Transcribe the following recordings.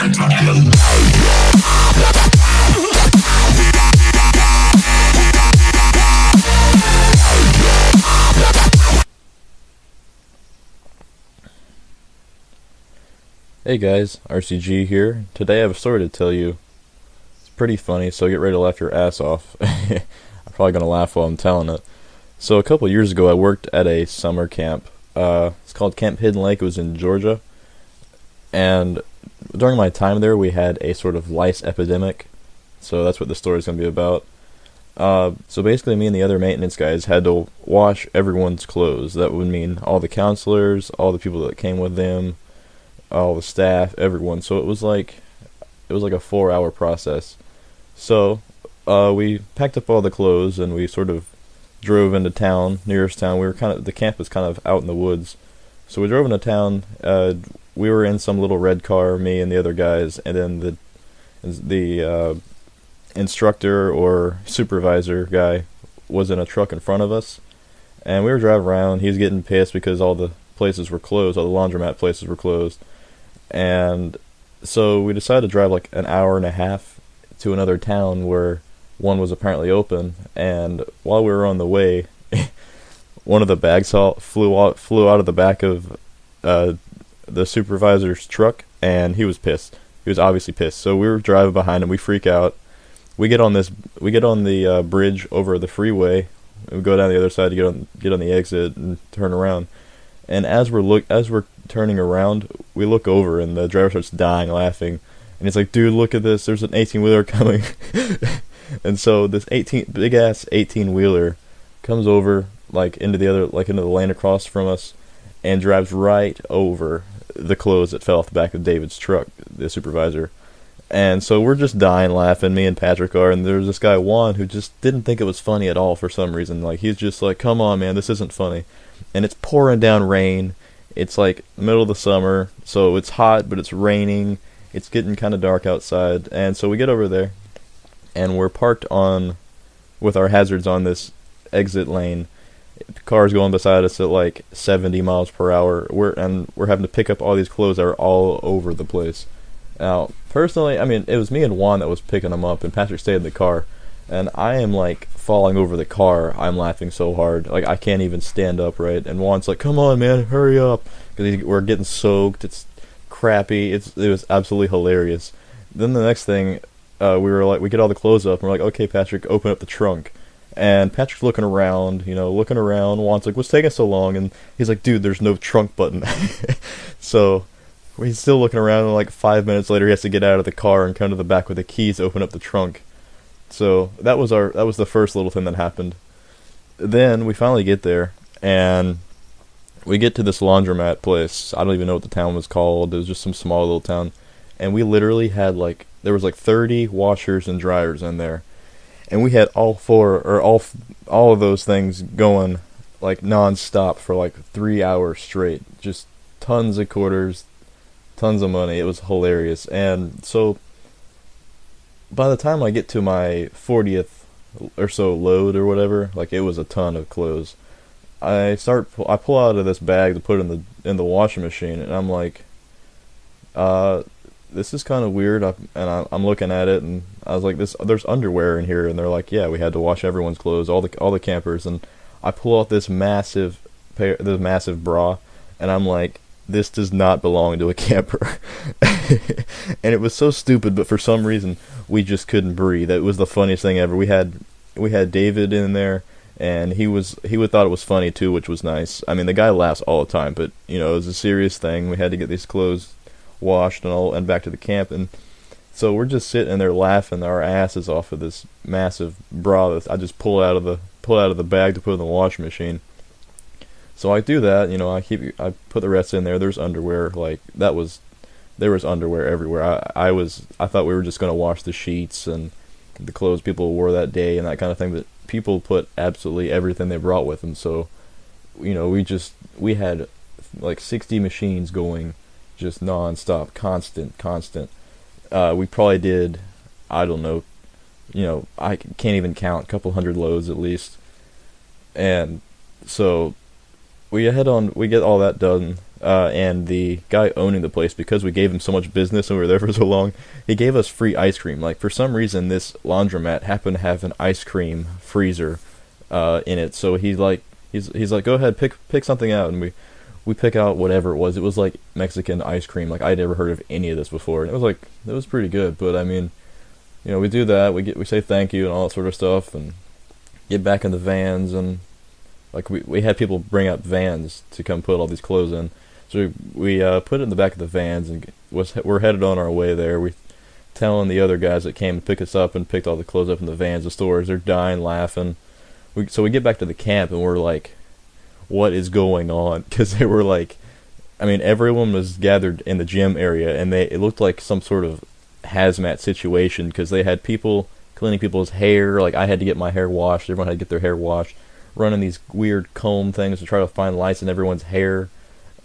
Hey guys, RCG here. Today I have a story to tell you. It's pretty funny, so get ready to laugh your ass off. I'm probably going to laugh while I'm telling it. So a couple years ago I worked at a summer camp. It's called Camp Hidden Lake. It was in Georgia. And during my time there we had a sort of lice epidemic. So that's what the story is going to be about. So basically me and the other maintenance guys had to wash everyone's clothes. That would mean all the counselors, all the people that came with them, all the staff, everyone. So it was like a 4-hour process. So we packed up all the clothes and we sort of drove into town, nearest town. The camp was kind of out in the woods. So we drove into town. We were in some little red car, me and the other guys, and then the instructor or supervisor guy was in a truck in front of us. And we were driving around. He was getting pissed because all the places were closed, all the laundromat places were closed. And so we decided to drive like an hour and a half to another town where one was apparently open. And while we were on the way, one of the bags flew out of the back of the supervisor's truck, and he was pissed. He was obviously pissed. So we were driving behind him. We freak out. We get on the bridge over the freeway. We go down the other side to get on the exit and turn around. And as we're turning around, we look over and the driver starts dying laughing. And he's like, "Dude, look at this. There's an 18-wheeler coming." And so this big ass 18-wheeler comes over into the lane across from us and drives right over the clothes that fell off the back of David's truck, the supervisor. And so we're just dying laughing, me and Patrick are, and there's this guy Juan who just didn't think it was funny at all for some reason. Like, he's just like, "Come on, man, this isn't funny." And it's pouring down rain. It's like the middle of the summer, so it's hot, but it's raining. It's getting kind of dark outside. And so we get over there, and we're parked with our hazards on this exit lane. Cars going beside us at like 70 miles per hour. We're having to pick up all these clothes that are all over the place. Now, personally, I mean, it was me and Juan that was picking them up, and Patrick stayed in the car. And I am like falling over the car. I'm laughing so hard, like I can't even stand up, right? And Juan's like, "Come on, man, hurry up," because we're getting soaked. It's crappy. It was absolutely hilarious. Then the next thing, we get all the clothes up, and we're like, "Okay, Patrick, open up the trunk." And Patrick's looking around. Juan's like, "What's taking so long?" And he's like, "Dude, there's no trunk button." So he's still looking around, and like 5 minutes later, he has to get out of the car and come to the back with the keys to open up the trunk. So that was the first little thing that happened. Then we finally get there, and we get to this laundromat place. I don't even know what the town was called. It was just some small little town. And we literally had there was 30 washers and dryers in there. And we had all of those things going like non-stop for like 3 hours straight. Just tons of quarters, tons of money. It was hilarious. And so by the time I get to my 40th or so load or whatever, like, it was a ton of clothes. I pull out of this bag to put in the washing machine, and I'm like, this is kind of weird. I'm looking at it, and I was like, there's underwear in here, and they're like, "Yeah, we had to wash everyone's clothes, all the campers." And I pull out this massive bra, and I'm like, this does not belong to a camper. And it was so stupid, but for some reason we just couldn't breathe. It was the funniest thing ever. We had David in there, and he would thought it was funny too, which was nice. I mean, the guy laughs all the time, but it was a serious thing. We had to get these clothes washed and back to the camp, and so we're just sitting there laughing our asses off of this massive bra that I just pull out of the bag to put in the washing machine. So I do that, I put the rest in there. There's underwear, there was underwear everywhere. I thought we were just gonna wash the sheets and the clothes people wore that day and that kind of thing, but people put absolutely everything they brought with them. So, we had like 60 machines going, just non-stop, constant. We probably did, I don't know, I can't even count, a couple hundred loads at least. And so we get all that done. and the guy owning the place, because we gave him so much business and we were there for so long, he gave us free ice cream. Like, for some reason, this laundromat happened to have an ice cream freezer in it. So he's like, go ahead, pick something out, and we pick out whatever it was. It was like Mexican ice cream. Like, I'd never heard of any of this before, and it was pretty good. But I mean, we do that. We say thank you and all that sort of stuff, and get back in the vans, and like we had people bring up vans to come put all these clothes in. So we put it in the back of the vans, and we're headed on our way there. We telling the other guys that came to pick us up and picked all the clothes up in the vans, the stores, they're dying laughing. So we get back to the camp, and we're like, what is going on? Because they were like, I mean, everyone was gathered in the gym area, and it looked like some sort of hazmat situation, because they had people cleaning people's hair. Like, I had to get my hair washed, everyone had to get their hair washed, running these weird comb things to try to find lice in everyone's hair.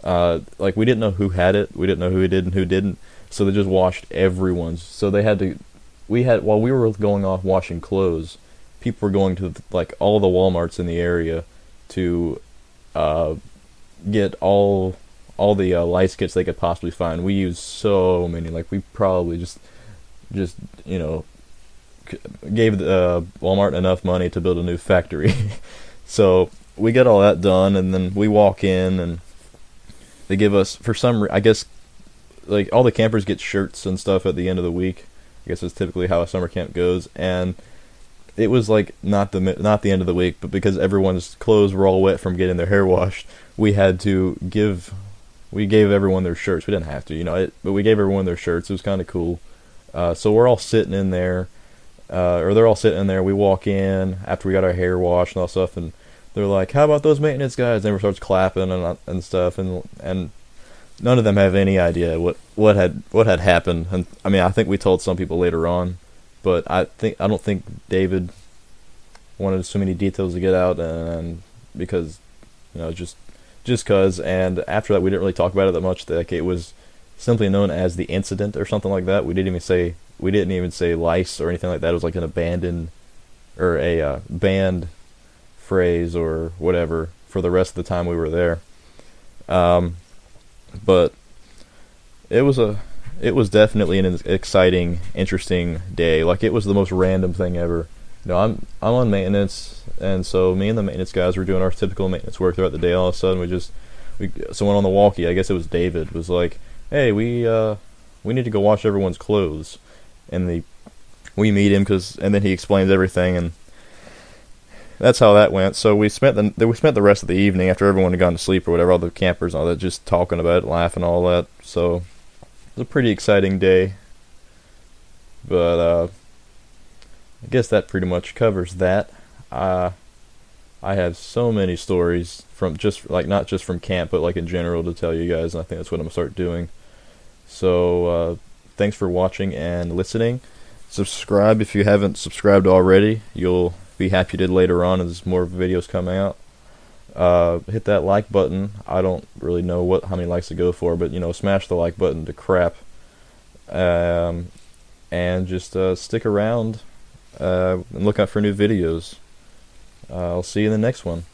Like, we didn't know who had it, we didn't know who did and who didn't, so they just washed everyone's. So while we were going off washing clothes, people were going to like all the Walmarts in the area to get all the lice kits they could possibly find. We used so many. Like, we probably just gave Walmart enough money to build a new factory. So we get all that done, and then we walk in, and they give us, I guess, like, all the campers get shirts and stuff at the end of the week. I guess that's typically how a summer camp goes. And it was like not the end of the week, but because everyone's clothes were all wet from getting their hair washed, we gave everyone their shirts. We didn't have to, but we gave everyone their shirts. It was kind of cool. So we're all sitting in there, or they're all sitting in there. We walk in after we got our hair washed and all stuff, and they're like, "How about those maintenance guys?" And everyone starts clapping and stuff, and none of them have any idea what had happened. And I mean, I think we told some people later on, but I don't think David wanted so many details to get out, and because just cause. And after that, we didn't really talk about it that much. Like, it was simply known as the incident or something like that. We didn't even say lice or anything like that. It was like an abandoned or a banned phrase or whatever for the rest of the time we were there. But it was definitely an exciting, interesting day. Like, it was the most random thing ever. I'm on maintenance, and so me and the maintenance guys were doing our typical maintenance work throughout the day. All of a sudden, someone on the walkie, I guess it was David, was like, "Hey, we need to go wash everyone's clothes." And we meet him, and then he explains everything, and that's how that went. So we spent the rest of the evening, after everyone had gone to sleep or whatever, all the campers and all that, just talking about it, laughing, all that. So it was a pretty exciting day. But I guess that pretty much covers that. I have so many stories from not just from camp, but like in general to tell you guys, and I think that's what I'm gonna start doing. So thanks for watching and listening. Subscribe if you haven't subscribed already. You'll be happy you did later on as more videos come out. Hit that like button. I don't really know how many likes to go for, but smash the like button to crap. And just stick around and look out for new videos. I'll see you in the next one.